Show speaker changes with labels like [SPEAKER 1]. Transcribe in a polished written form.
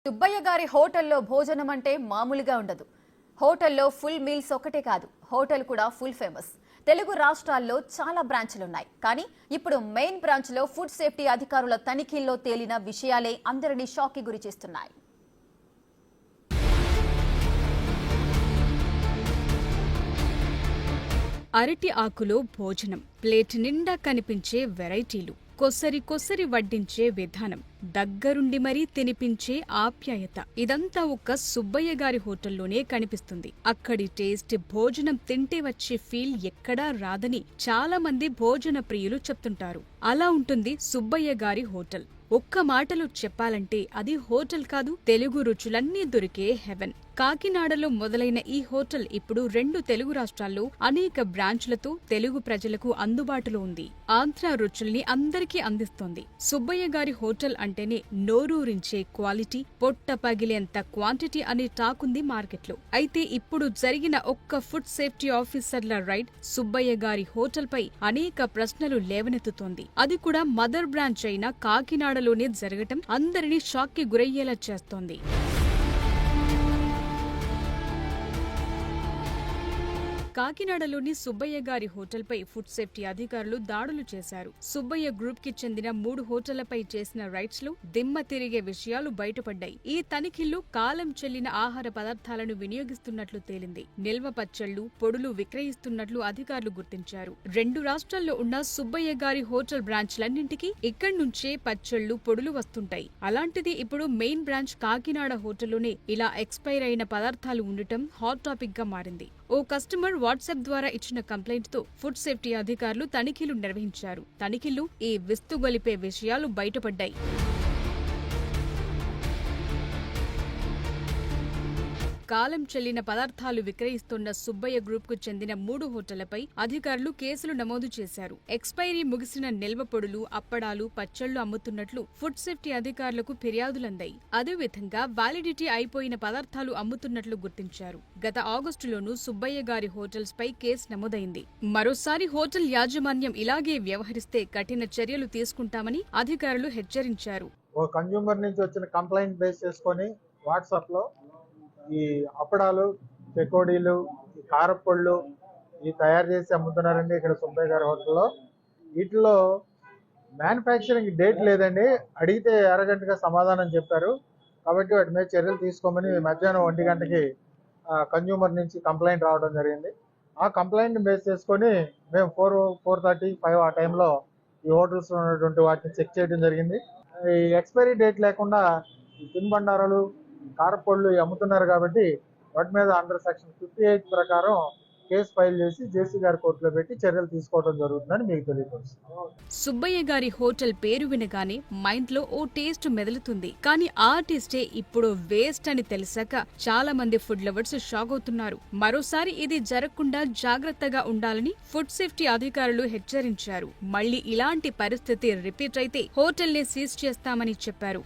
[SPEAKER 1] సుబ్బయ్య గారి హోటల్లో భోజనం అంటే మామూలుగా ఉండదు. హోటల్లో ఫుల్ మీల్స్ ఒకటే కాదు, హోటల్ కూడా ఫుల్ ఫేమస్. తెలుగు రాష్ట్రాల్లో చాలా బ్రాంచ్లున్నాయి. కానీ ఇప్పుడు మెయిన్ బ్రాంచ్లో ఫుడ్ సేఫ్టీ అధికారుల తనిఖీల్లో తేలిన విషయాలే అందరినీ షాక్కి గురిచేస్తున్నాయి.
[SPEAKER 2] అరటి ఆకులో భోజనం, ప్లేట్ నిండా కనిపించే వెరైటీలు, కొసరి కొసరి వడ్డించే విధానం, దగ్గరుండి మరీ తినిపించే ఆప్యాయత, ఇదంతా ఒక్క సుబ్బయ్య గారి హోటల్లోనే కనిపిస్తుంది. అక్కడి టేస్ట్, భోజనం తింటే వచ్చే ఫీల్ ఎక్కడా రాదని చాలా మంది భోజన ప్రియులు చెప్తుంటారు. అలా ఉంటుంది సుబ్బయ్య గారి హోటల్. ఒక్క మాటలో చెప్పాలంటే అది హోటల్ కాదు, తెలుగు రుచులన్నీ దొరికే హెవెన్. కాకినాడలో మొదలైన ఈ హోటల్ ఇప్పుడు 2 తెలుగు రాష్ట్రాల్లో అనేక బ్రాంచ్లతో తెలుగు ప్రజలకు అందుబాటులో ఉంది. ఆంధ్ర రుచుల్ని అందరికీ అందిస్తోంది. సుబ్బయ్య గారి హోటల్ అంటేనే నోరూరించే క్వాలిటీ, పొట్ట పగిలేంత క్వాంటిటీ అనే టాకుంది మార్కెట్లో. అయితే ఇప్పుడు జరిగిన ఒక్క ఫుడ్ సేఫ్టీ ఆఫీసర్ల రైడ్ సుబ్బయ్య గారి హోటల్ పై అనేక ప్రశ్నలు లేవనెత్తుతోంది. అది కూడా మదర్ బ్రాంచ్ అయిన కాకినాడలోనే జరగటం అందరినీ షాక్ కి గురయ్యేలా చేస్తోంది. కాకినాడలోని సుబ్బయ్య గారి హోటల్పై ఫుడ్ సేఫ్టీ అధికారులు దాడులు చేశారు. సుబ్బయ్య గ్రూప్ కి చెందిన 3 హోటళ్లపై చేసిన రైడ్స్ లో దిమ్మ తిరిగే విషయాలు బయటపడ్డాయి. ఈ తనిఖీల్లో కాలం చెల్లిన ఆహార పదార్థాలను వినియోగిస్తున్నట్లు తేలింది. నిల్వ పచ్చళ్లు, పొడులు విక్రయిస్తున్నట్లు అధికారులు గుర్తించారు. 2 రాష్ట్రాల్లో ఉన్న సుబ్బయ్య గారి హోటల్ బ్రాంచ్లన్నింటికీ ఇక్కడి నుంచే పచ్చళ్లు, పొడులు వస్తుంటాయి. అలాంటిది ఇప్పుడు మెయిన్ బ్రాంచ్ కాకినాడ హోటల్లోనే ఇలా ఎక్స్పైర్ అయిన పదార్థాలు ఉండటం హాట్ టాపిక్ గా మారింది. ఓ కస్టమర్ వాట్సాప్ ద్వారా ఇచ్చిన కంప్లైంట్ తో ఫుడ్ సేఫ్టీ అధికారులు తనిఖీలు నిర్వహించారు. తనిఖీలు ఈ విస్తుగొలిపే విషయాలు బయటపడ్డాయి. కాలం చెల్లిన పదార్థాలు విక్రయిస్తున్న సుబ్బయ్య గ్రూప్ కు చెందిన 3 హోటళ్లపై అధికారులు కేసులు నమోదు చేశారు. ఎక్స్పైరీ ముగిసిన నిల్వ పొడులు, అప్పడాలు, పచ్చళ్లు అమ్ముతున్నట్లు ఫుడ్ సేఫ్టీ అధికారులకు ఫిర్యాదులందాయి. అదేవిధంగా వ్యాలిడిటీ అయిపోయిన పదార్థాలు అమ్ముతున్నట్లు గుర్తించారు. గత ఆగస్టులోనూ సుబ్బయ్య గారి హోటల్స్ పై కేసు నమోదైంది. మరోసారి హోటల్ యాజమాన్యం ఇలాగే వ్యవహరిస్తే కఠిన చర్యలు తీసుకుంటామని అధికారులు హెచ్చరించారు.
[SPEAKER 3] ఓ కన్స్యూమర్ నుంచి వచ్చిన కంప్లైంట్ బేస్ చేసుకొని వాట్సాప్ లో ఈ అప్పడాలు, చెకోడీలు, ఈ కారపొళ్ళు ఈ తయారు చేసి అమ్ముతున్నారండి ఇక్కడ సుబ్బయ్య గారి హోటల్లో. వీటిలో మ్యానుఫ్యాక్చరింగ్ డేట్ లేదండి, అడిగితే అరగంటగా సమాధానం చెప్పారు. కాబట్టి వాటి మీద చర్యలు తీసుకోమని మధ్యాహ్నం 1 గంటకి కన్స్యూమర్ నుంచి కంప్లైంట్ రావడం జరిగింది. ఆ కంప్లైంట్ బేస్ చేసుకొని మేము 4:30, 5 ఆ టైంలో ఈ హోటల్స్ ఉన్నటువంటి వాటిని చెక్ చేయడం జరిగింది. ఈ ఎక్స్పైరీ డేట్ లేకుండా ఈ తినుబండారాలు, కారపొళ్ళు అమ్ముతున్నారు కాబట్టి వాటి మీద అండర్ సెక్షన్ 58 ప్రకారం కేసు ఫైల్ చేసి జేసీ గారి కోర్టులో పెట్టి చర్యలు తీసుకోవడం జరుగుతుందని మీకు తెలియపరుస్తుంది.
[SPEAKER 2] సుబ్బయ్య గారి హోటల్ పేరు వినగానే మైండ్ లో ఓ టేస్ట్ మెదులుతుంది. కానీ ఆ టేస్టే ఇప్పుడు వేస్ట్ అని తెలిసాక చాలా మంది ఫుడ్ లవర్స్ షాక్ అవుతున్నారు. మరోసారి ఇది జరగకుండా జాగ్రత్తగా ఉండాలని ఫుడ్ సేఫ్టీ అధికారులు హెచ్చరించారు. మళ్లీ ఇలాంటి పరిస్థితి రిపీట్ అయితే హోటల్ ని సీజ్ చేస్తామని చెప్పారు.